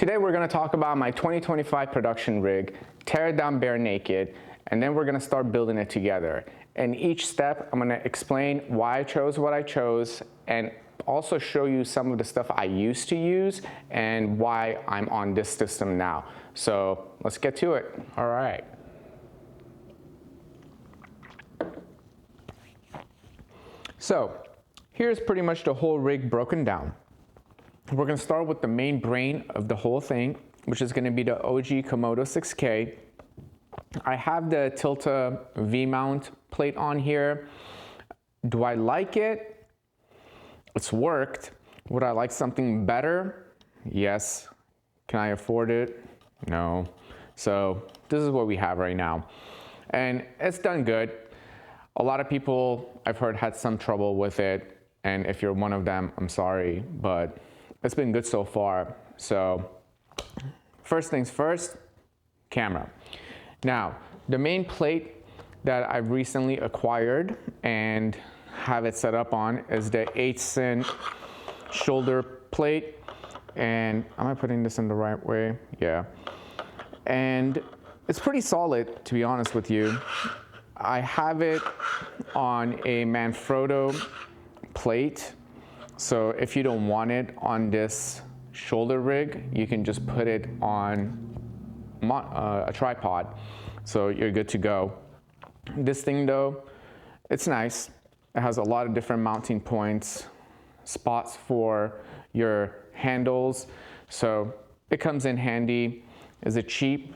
Today we're going to talk about my 2025 production rig, tear it down bare naked, and then we're going to start building it together. In each step, I'm going to explain why I chose what I chose and also show you some of the stuff I used to use and why I'm on this system now. So let's get to it. All right. So here's pretty much the whole rig broken down. We're going to start with the main brain of the whole thing, which is going to be the OG Komodo 6K. I have the Tilta V-mount plate on here. Do I like it? It's worked. Would I like something better? Yes. Can I afford it? No. So this is what we have right now. And it's done good. A lot of people I've heard had some trouble with it. And if you're one of them, I'm sorry, but it's been good so far. So first things first, camera. Now, the main plate that I've recently acquired and have it set up on is the 8-cent shoulder plate. And am I putting this in the right way? Yeah. And it's pretty solid, to be honest with you. I have it on a Manfrotto plate. So if you don't want it on this shoulder rig, you can just put it on a tripod. So you're good to go. This thing though, it's nice. It has a lot of different mounting points, spots for your handles. So it comes in handy. Is it cheap?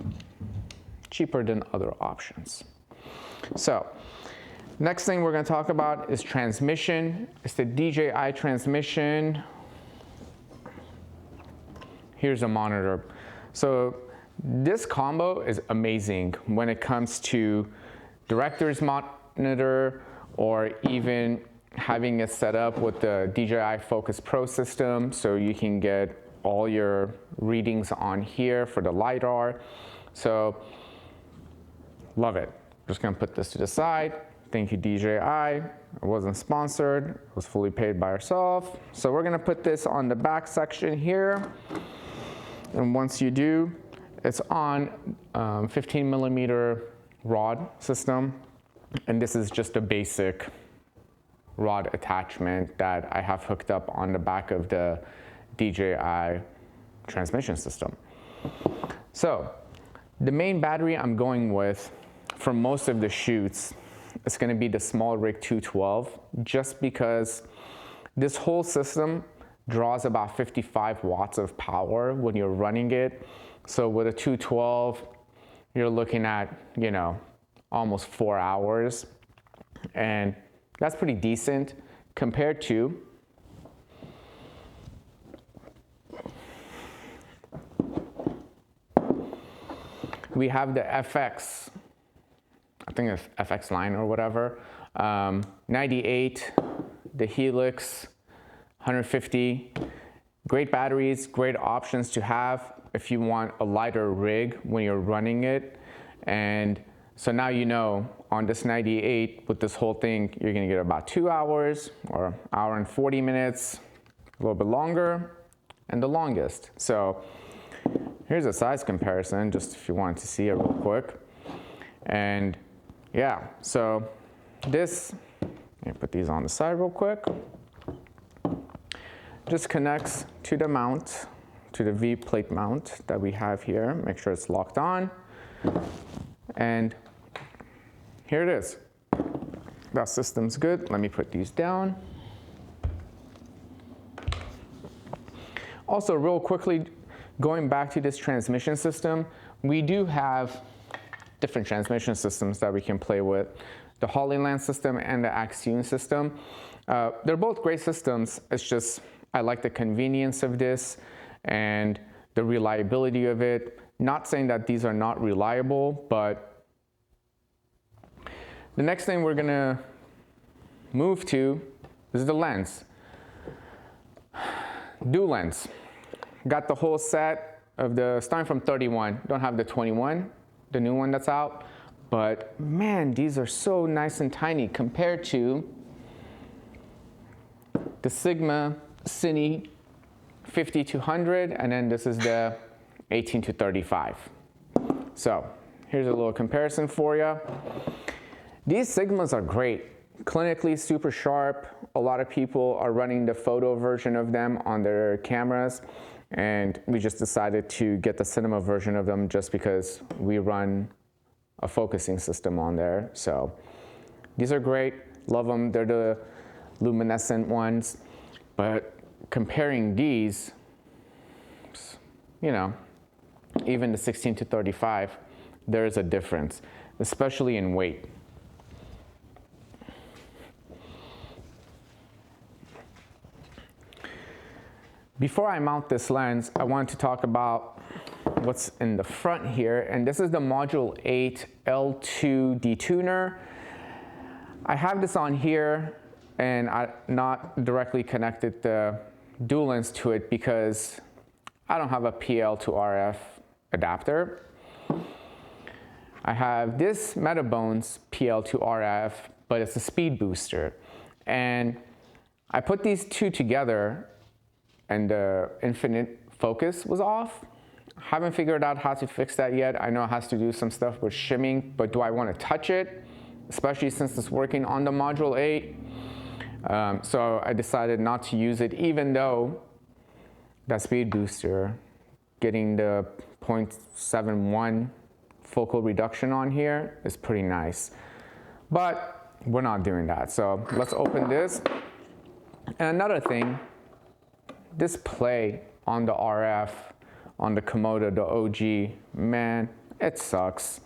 Cheaper than other options. So next thing we're going to talk about is transmission. It's the DJI transmission. Here's a monitor. So this combo is amazing when it comes to director's monitor or even having it set up with the DJI Focus Pro system so you can get all your readings on here for the LiDAR. So love it. Just gonna put this to the side. Thank you, DJI. It wasn't sponsored. It was fully paid by ourselves. So we're gonna put this on the back section here. And once you do, it's on 15 millimeter rod system. And this is just a basic rod attachment that I have hooked up on the back of the DJI transmission system. So the main battery I'm going with for most of the shoots, it's going to be the Small Rig 212, just because this whole system draws about 55 watts of power when you're running it. So with a 212, you're looking at, you know, almost 4 hours. And that's pretty decent compared to we have the FX. I think it's FX line or whatever, 98, the Helix, 150. Great batteries, great options to have if you want a lighter rig when you're running it. And so now you know on this 98 with this whole thing, you're gonna get about 2 hours or hour and 40 minutes, a little bit longer, and the longest. So here's a size comparison, just if you wanted to see it real quick. And yeah, so this, let me put these on the side real quick. Just connects to the mount, to the V plate mount that we have here. Make sure it's locked on. And here it is. That system's good. Let me put these down. Also, real quickly, going back to this transmission system, we do have different transmission systems that we can play with. The Hollyland system and the Axion system. They're both great systems. It's just, I like the convenience of this and the reliability of it. Not saying that these are not reliable, but the next thing we're gonna move to is the lens. Dual lens. Got the whole set of the, starting from 31, don't have the 21, the new one that's out, but man, these are so nice and tiny compared to the Sigma Cine 50-100, and then this is the 18 to 35. So here's a little comparison for you. These Sigmas are great. Clinically super sharp. A lot of people are running the photo version of them on their cameras, and we just decided to get the cinema version of them just because we run a focusing system on there. So these are great, love them. They're the luminescent ones, but comparing these, you know, even the 16 to 35, there is a difference, especially in weight. Before I mount this lens, I want to talk about what's in the front here, and this is the Module 8 L2 detuner. I have this on here, and I not directly connected the dual lens to it because I don't have a PL to RF adapter. I have this Metabones PL to RF, but it's a speed booster. And I put these two together and the infinite focus was off. Haven't figured out how to fix that yet. I know it has to do some stuff with shimming, but do I want to touch it? Especially since it's working on the Module 8. So I decided not to use it, even though that speed booster, getting the 0.71 focal reduction on here is pretty nice. But we're not doing that. So let's open this. And another thing, this play on the RF, on the Komodo, the OG, man, it sucks.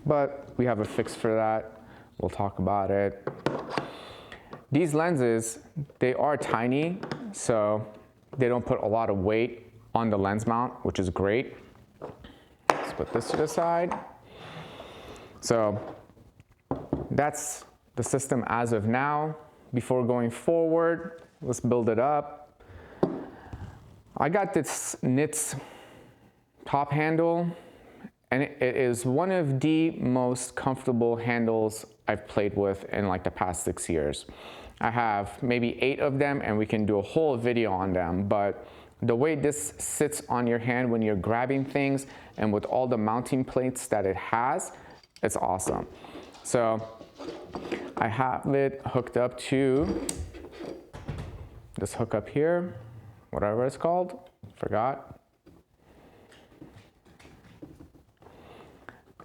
But we have a fix for that. We'll talk about it. These lenses, they are tiny, so they don't put a lot of weight on the lens mount, which is great. Let's put this to the side. So that's the system as of now. Before going forward, let's build it up. I got this NITS top handle, and it is one of the most comfortable handles I've played with in like the past 6 years. I have maybe 8 of them, and we can do a whole video on them, but the way this sits on your hand when you're grabbing things and with all the mounting plates that it has, it's awesome. So I have it hooked up to this hookup here, whatever it's called, forgot.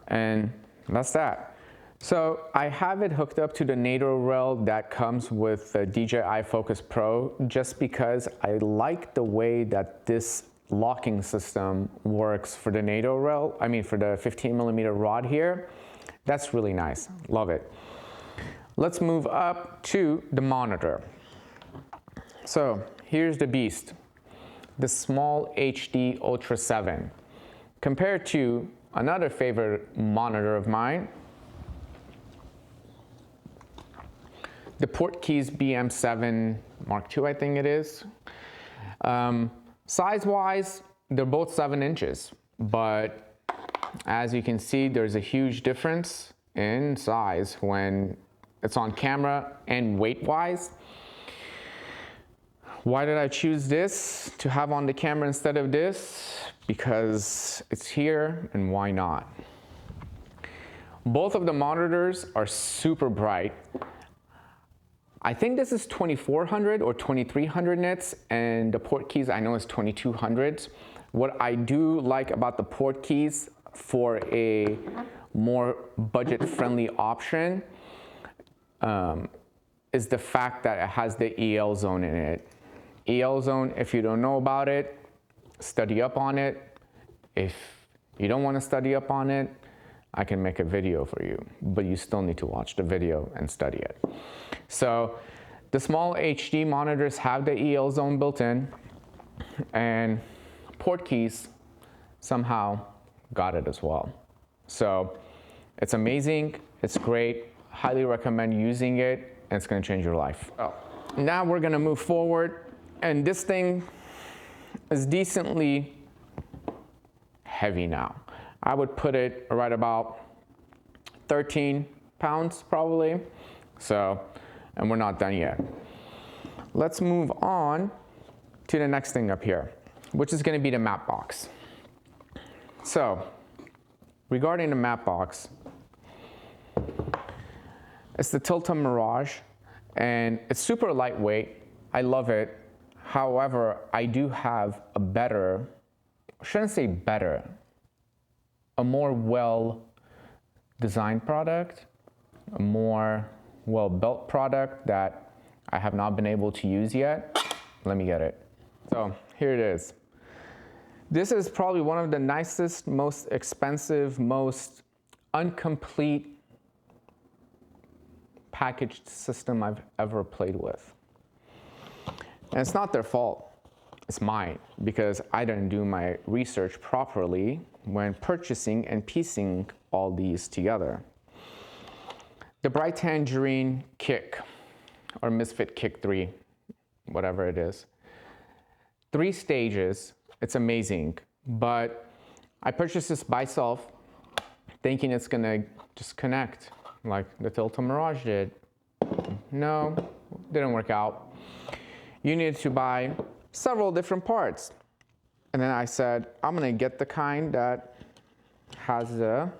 And that's that. So I have it hooked up to the NATO rail that comes with the DJI Focus Pro just because I like the way that this locking system works for the NATO rail, for the 15mm rod here. That's really nice, love it. Let's move up to the monitor. So here's the beast, the small HD Ultra 7. Compared to another favorite monitor of mine, the Portkeys BM7 Mark II, I think it is. Size-wise, they're both 7 inches, but as you can see, there's a huge difference in size when it's on camera and weight-wise. Why did I choose this to have on the camera instead of this? Because it's here, and why not? Both of the monitors are super bright. I think this is 2400 or 2300 nits, and the Portkeys I know is 2200s. What I do like about the Portkeys for a more budget-friendly option is the fact that it has the EL zone in it. EL zone, if you don't know about it, study up on it. If you don't want to study up on it, I can make a video for you, but you still need to watch the video and study it. So the small HD monitors have the EL zone built in, and Portkeys somehow got it as well. So it's amazing, it's great, highly recommend using it, and it's gonna change your life. Now we're gonna move forward, and this thing is decently heavy now. I would put it right about 13 pounds probably. So, and we're not done yet. Let's move on to the next thing up here, which is gonna be the map box. So, regarding the matte box, it's the Tilta Mirage, and it's super lightweight. I love it. However, I do have a better, I shouldn't say better, a more well-designed product, a more well-built product that I have not been able to use yet. Let me get it. So here it is. This is probably one of the nicest, most expensive, most incomplete packaged system I've ever played with. And it's not their fault, it's mine, because I didn't do my research properly when purchasing and piecing all these together. The Bright Tangerine Kick, or Misfit Kick 3, whatever it is. 3 stages, it's amazing, but I purchased this by itself thinking it's gonna just connect like the Tilta Mirage did. No, didn't work out. You needed to buy several different parts. And then I said, I'm gonna get the kind that has the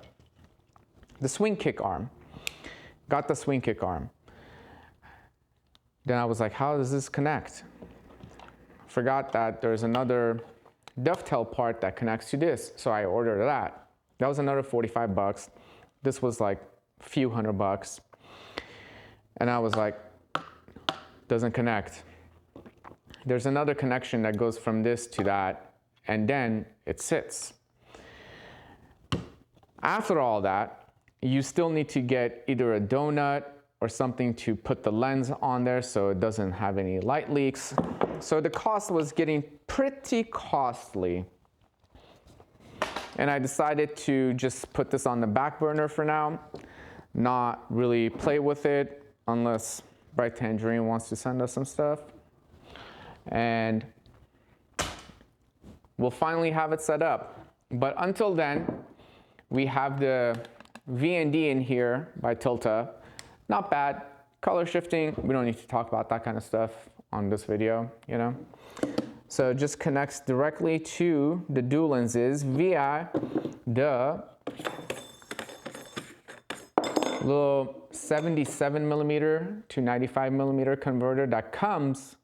swing kick arm. Got the swing kick arm. Then I was like, how does this connect? Forgot that there's another dovetail part that connects to this, so I ordered that. That was another 45 bucks. This was like a few $100. And I was like, doesn't connect. There's another connection that goes from this to that, and then it sits. After all that, you still need to get either a donut or something to put the lens on there so it doesn't have any light leaks. So the cost was getting pretty costly. And I decided to just put this on the back burner for now, not really play with it unless Bright Tangerine wants to send us some stuff. And we'll finally have it set up. But until then, we have the V&D in here by Tilta. Not bad. Color shifting, we don't need to talk about that kind of stuff on this video, you know. So it just connects directly to the dual lenses via the little 77mm to 95mm converter that comes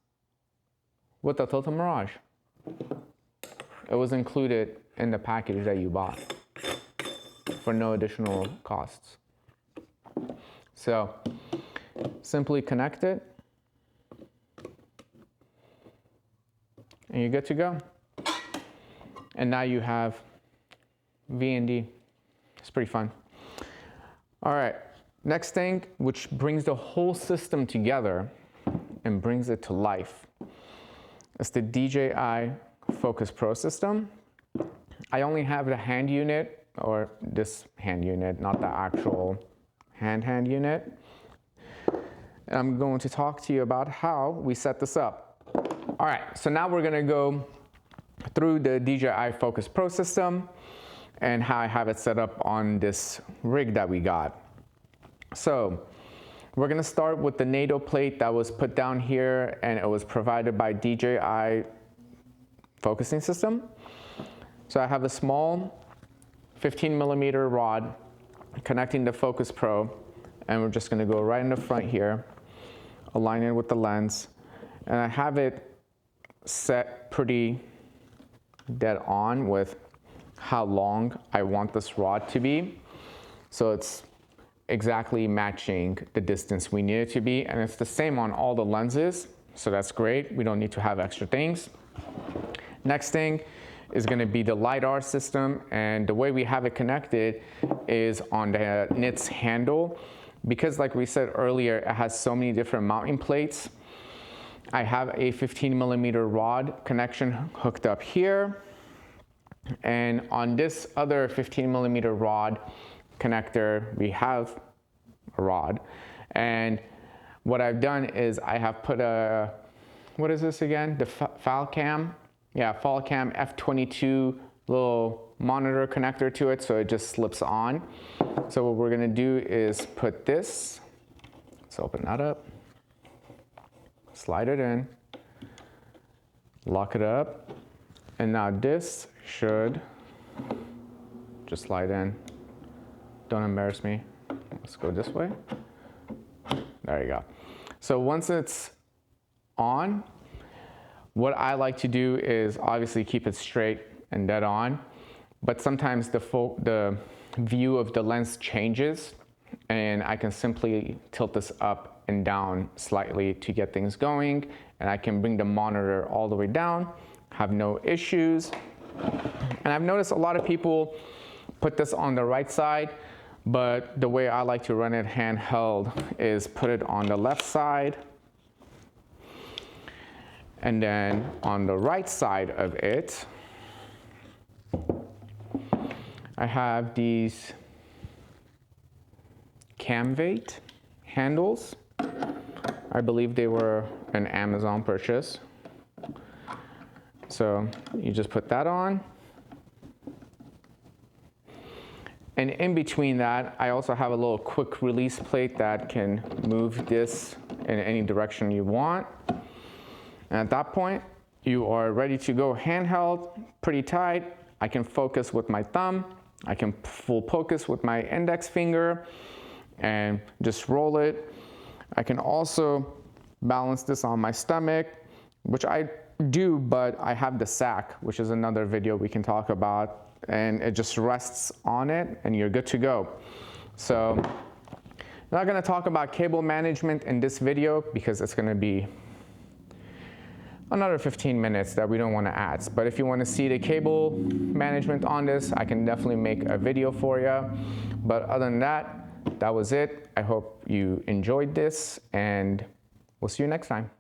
with the Tilta Mirage. It was included in the package that you bought for no additional costs. So simply connect it and you're good to go. And now you have V&D. It's pretty fun. All right, next thing, which brings the whole system together and brings it to life, is the DJI Focus Pro system. I only have the hand unit, or this hand unit, not the actual hand unit. And I'm going to talk to you about how we set this up. All right, so now we're gonna go through the DJI Focus Pro system and how I have it set up on this rig that we got. So we're gonna start with the NATO plate that was put down here, and it was provided by DJI focusing system. So I have a small 15mm rod connecting the Focus Pro, and we're just gonna go right in the front here, align it with the lens, and I have it set pretty dead on with how long I want this rod to be. So it's exactly matching the distance we need it to be, and it's the same on all the lenses, so that's great. We don't need to have extra things. Next thing is going to be the LiDAR system, and the way we have it connected is on the NITS handle. Because like we said earlier, it has so many different mounting plates. I have a 15mm rod connection hooked up here, and on this other 15mm rod connector, we have a rod. And what I've done is I have put a, what is this again? The Falcam? Yeah, Falcam F22 little monitor connector to it, so it just slips on. So what we're gonna do is put this, let's open that up, slide it in, lock it up, and now this should just slide in. Don't embarrass me. Let's go this way. There you go. So once it's on, what I like to do is obviously keep it straight and dead on, but sometimes the view of the lens changes, and I can simply tilt this up and down slightly to get things going, and I can bring the monitor all the way down, have no issues. And I've noticed a lot of people put this on the right side, but the way I like to run it handheld is put it on the left side, and then on the right side of it, I have these Camvate handles. I believe they were an Amazon purchase. So you just put that on. And in between that, I also have a little quick release plate that can move this in any direction you want. And at that point, you are ready to go handheld, pretty tight. I can focus with my thumb. I can full focus with my index finger and just roll it. I can also balance this on my stomach, which I do, but I have the sack, which is another video we can talk about, and it just rests on it and you're good to go. So I'm not gonna talk about cable management in this video because it's gonna be another 15 minutes that we don't want to add. But if you want to see the cable management on this, I can definitely make a video for you. But other than that, that was it. I hope you enjoyed this, and we'll see you next time.